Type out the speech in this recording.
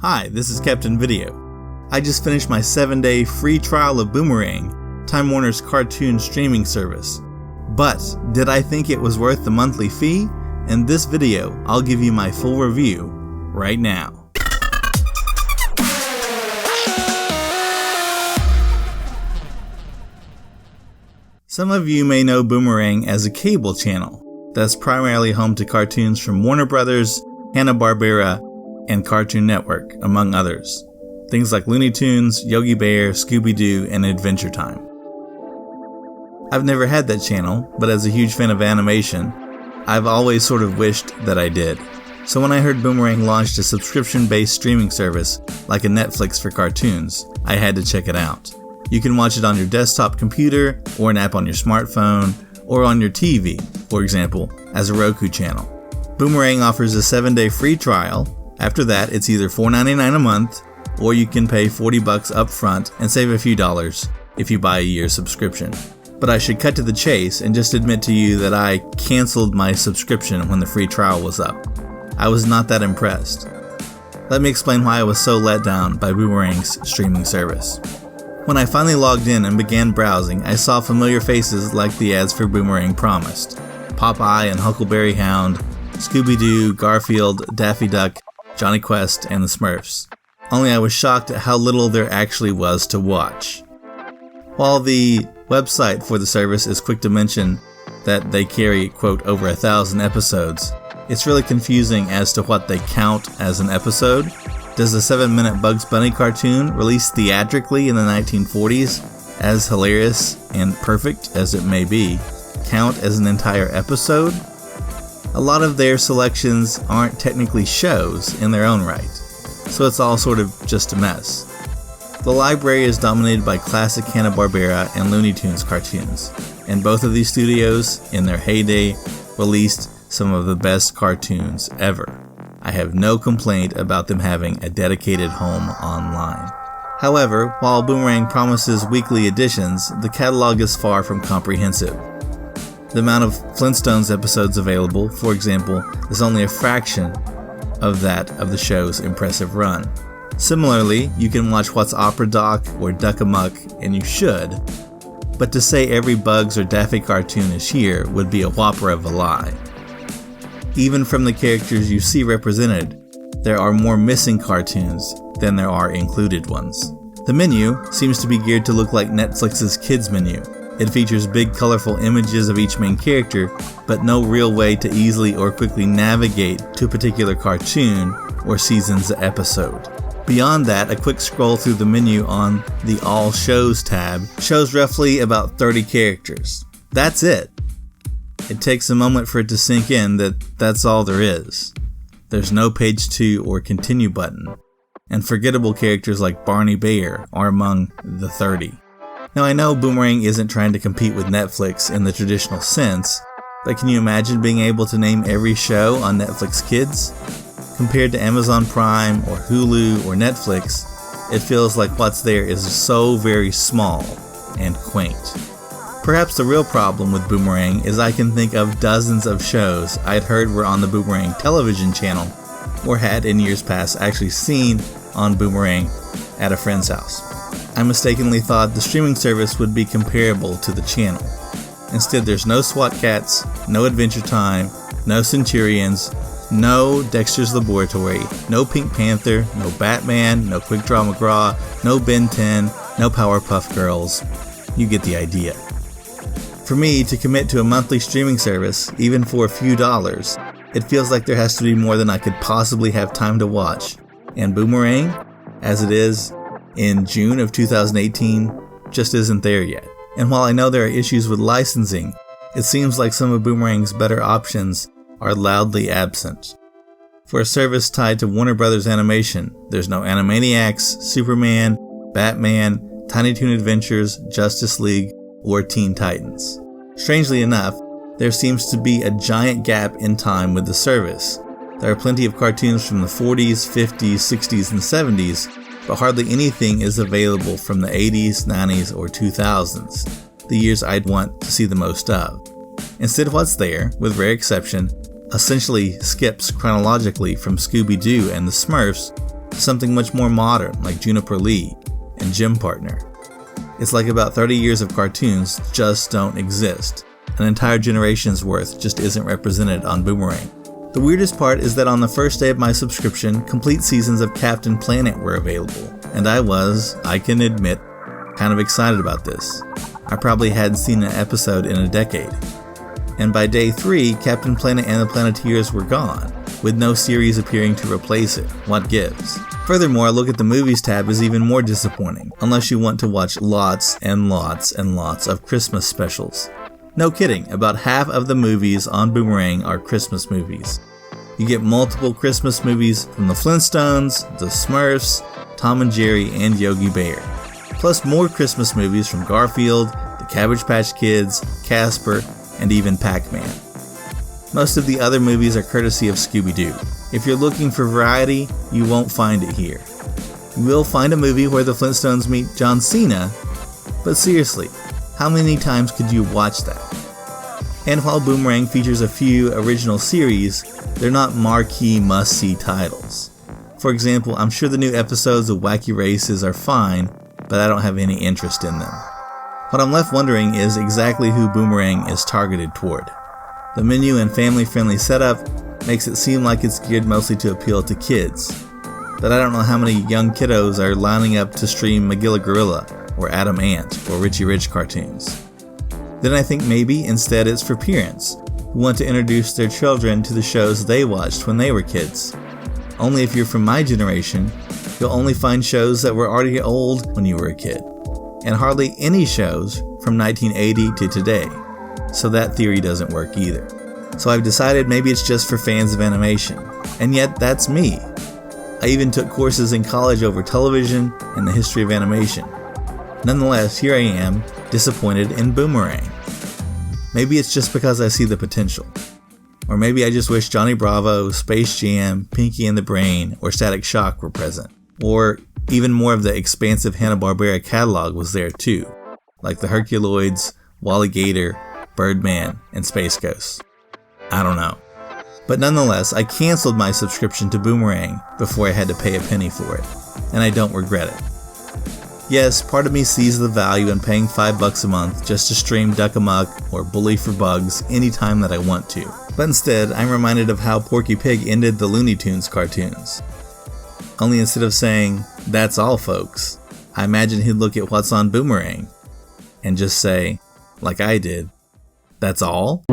Hi, this is Captain Video. I just finished my 7-day free trial of Boomerang, Time Warner's cartoon streaming service. But did I think it was worth the monthly fee? In this video, I'll give you my full review right now. Some of you may know Boomerang as a cable channel that's primarily home to cartoons from Warner Brothers, Hanna-Barbera, and Cartoon Network, among others. Things like Looney Tunes, Yogi Bear, Scooby-Doo, and Adventure Time. I've never had that channel, but as a huge fan of animation, I've always sort of wished that I did. So when I heard Boomerang launched a subscription-based streaming service like a Netflix for cartoons, I had to check it out. You can watch it on your desktop computer, or an app on your smartphone, or on your TV, for example, as a Roku channel. Boomerang offers a 7-day free trial. After that, it's either $4.99 a month, or you can pay $40 up front and save a few dollars if you buy a year subscription. But I should cut to the chase and just admit to you that I canceled my subscription when the free trial was up. I was not that impressed. Let me explain why I was so let down by Boomerang's streaming service. When I finally logged in and began browsing, I saw familiar faces like the ads for Boomerang promised. Popeye and Huckleberry Hound, Scooby-Doo, Garfield, Daffy Duck, Johnny Quest, and the Smurfs. Only I was shocked at how little there actually was to watch. While the website for the service is quick to mention that they carry, quote, over 1,000 episodes, it's really confusing as to what they count as an episode. Does the 7-minute Bugs Bunny cartoon, released theatrically in the 1940s, as hilarious and perfect as it may be, count as an entire episode? A lot of their selections aren't technically shows in their own right, so it's all sort of just a mess. The library is dominated by classic Hanna-Barbera and Looney Tunes cartoons, and both of these studios, in their heyday, released some of the best cartoons ever. I have no complaint about them having a dedicated home online. However, while Boomerang promises weekly editions, the catalog is far from comprehensive. The amount of Flintstones episodes available, for example, is only a fraction of that of the show's impressive run. Similarly, you can watch What's Opera Doc or Duck-a-Muck, and you should, but to say every Bugs or Daffy cartoon is here would be a whopper of a lie. Even from the characters you see represented, there are more missing cartoons than there are included ones. The menu seems to be geared to look like Netflix's kids menu. It features big colorful images of each main character, but no real way to easily or quickly navigate to a particular cartoon or season's episode. Beyond that, a quick scroll through the menu on the All Shows tab shows roughly about 30 characters. That's it. It takes a moment for it to sink in that that's all there is. There's no page 2 or continue button, and forgettable characters like Barney Bear are among the 30. Now I know Boomerang isn't trying to compete with Netflix in the traditional sense, but can you imagine being able to name every show on Netflix Kids? Compared to Amazon Prime or Hulu or Netflix, it feels like what's there is so very small and quaint. Perhaps the real problem with Boomerang is I can think of dozens of shows I'd heard were on the Boomerang television channel or had in years past actually seen on Boomerang at a friend's house. I mistakenly thought the streaming service would be comparable to the channel. Instead, there's no SWAT Cats, no Adventure Time, no Centurions, no Dexter's Laboratory, no Pink Panther, no Batman, no Quick Draw McGraw, no Ben 10, no Powerpuff Girls. You get the idea. For me to commit to a monthly streaming service, even for a few dollars, it feels like there has to be more than I could possibly have time to watch. And Boomerang, as it is in June of 2018, just isn't there yet. And while I know there are issues with licensing, it seems like some of Boomerang's better options are loudly absent. For a service tied to Warner Brothers Animation, there's no Animaniacs, Superman, Batman, Tiny Toon Adventures, Justice League, or Teen Titans. Strangely enough, there seems to be a giant gap in time with the service. There are plenty of cartoons from the 40s, 50s, 60s, and 70s, but hardly anything is available from the 80s, 90s, or 2000s, the years I'd want to see the most of. Instead, what's there, with rare exception, essentially skips chronologically from Scooby-Doo and the Smurfs to something much more modern like Juniper Lee and Gym Partner. It's like about 30 years of cartoons just don't exist. An entire generation's worth just isn't represented on Boomerang. The weirdest part is that on the first day of my subscription, complete seasons of Captain Planet were available, and I can admit, kind of excited about this. I probably hadn't seen an episode in a decade. And by day 3, Captain Planet and the Planeteers were gone, with no series appearing to replace it. What gives? Furthermore, a look at the Movies tab is even more disappointing, unless you want to watch lots and lots and lots of Christmas specials. No kidding, about half of the movies on Boomerang are Christmas movies. You get multiple Christmas movies from the Flintstones, the Smurfs, Tom and Jerry, and Yogi Bear. Plus more Christmas movies from Garfield, the Cabbage Patch Kids, Casper, and even Pac-Man. Most of the other movies are courtesy of Scooby-Doo. If you're looking for variety, you won't find it here. You will find a movie where the Flintstones meet John Cena, but seriously, how many times could you watch that? And while Boomerang features a few original series, they're not marquee must-see titles. For example, I'm sure the new episodes of Wacky Races are fine, but I don't have any interest in them. What I'm left wondering is exactly who Boomerang is targeted toward. The menu and family-friendly setup makes it seem like it's geared mostly to appeal to kids, but I don't know how many young kiddos are lining up to stream Magilla Gorilla, or Adam Ant, or Richie Rich cartoons. Then I think maybe instead it's for parents who want to introduce their children to the shows they watched when they were kids. Only if you're from my generation, you'll only find shows that were already old when you were a kid, and hardly any shows from 1980 to today, so that theory doesn't work either. So I've decided maybe it's just for fans of animation, and yet that's me. I even took courses in college over television and the history of animation. Nonetheless, here I am, disappointed in Boomerang. Maybe it's just because I see the potential. Or maybe I just wish Johnny Bravo, Space Jam, Pinky and the Brain, or Static Shock were present. Or even more of the expansive Hanna-Barbera catalog was there too, like the Herculoids, Wally Gator, Birdman, and Space Ghost. I don't know. But nonetheless, I canceled my subscription to Boomerang before I had to pay a penny for it, and I don't regret it. Yes, part of me sees the value in paying $5 a month just to stream Duck Amuck or Bully for Bugs anytime that I want to. But instead, I'm reminded of how Porky Pig ended the Looney Tunes cartoons. Only instead of saying, "That's all, folks," I imagine he'd look at what's on Boomerang and just say, like I did, "That's all?"